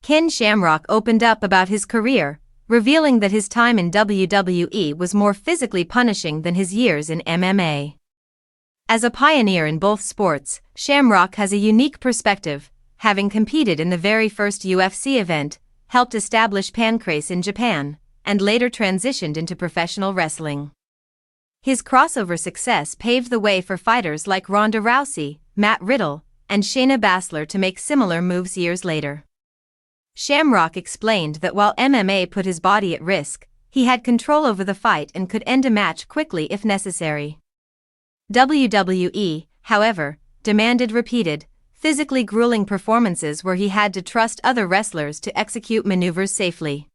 Ken Shamrock opened up about his career, revealing that his time in WWE was more physically punishing than his years in MMA. As a pioneer in both sports, Shamrock has a unique perspective, having competed in the very first UFC event, helped establish Pancrase in Japan, and later transitioned into professional wrestling. His crossover success paved the way for fighters like Ronda Rousey, Riddle, and Shayna Baszler to make similar moves years later. Shamrock explained that while MMA put his body at risk, he had control over the fight and could end a match quickly if necessary. WWE, however, demanded repeated, physically grueling performances where he had to trust other wrestlers to execute maneuvers safely.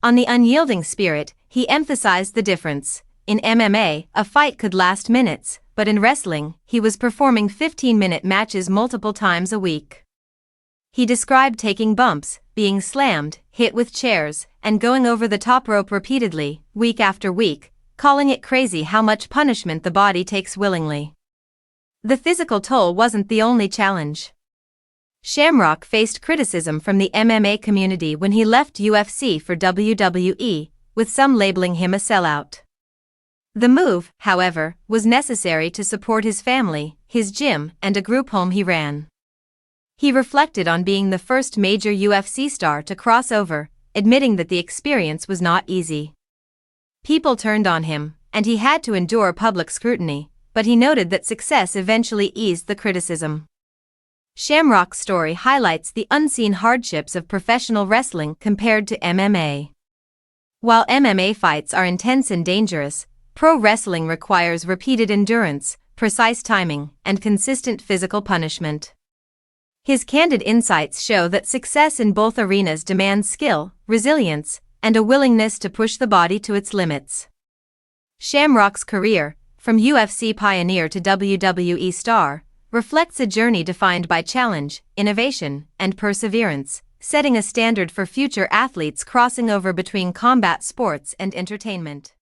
On the Unyielding Spirit, he emphasized the difference. In MMA, a fight could last minutes, but in wrestling, he was performing 15-minute matches multiple times a week. He described taking bumps, being slammed, hit with chairs, and going over the top rope repeatedly, week after week, calling it crazy how much punishment the body takes willingly. The physical toll wasn't the only challenge. Shamrock faced criticism from the MMA community when he left UFC for WWE, with some labeling him a sellout. The move, however, was necessary to support his family, his gym, and a group home he ran. He reflected on being the first major UFC star to cross over, admitting that the experience was not easy. People turned on him, and he had to endure public scrutiny, but he noted that success eventually eased the criticism. Shamrock's story highlights the unseen hardships of professional wrestling compared to MMA. While MMA fights are intense and dangerous, pro wrestling requires repeated endurance, precise timing, and consistent physical punishment. His candid insights show that success in both arenas demands skill, resilience, and a willingness to push the body to its limits. Shamrock's career, from UFC pioneer to WWE star, reflects a journey defined by challenge, innovation, and perseverance, setting a standard for future athletes crossing over between combat sports and entertainment.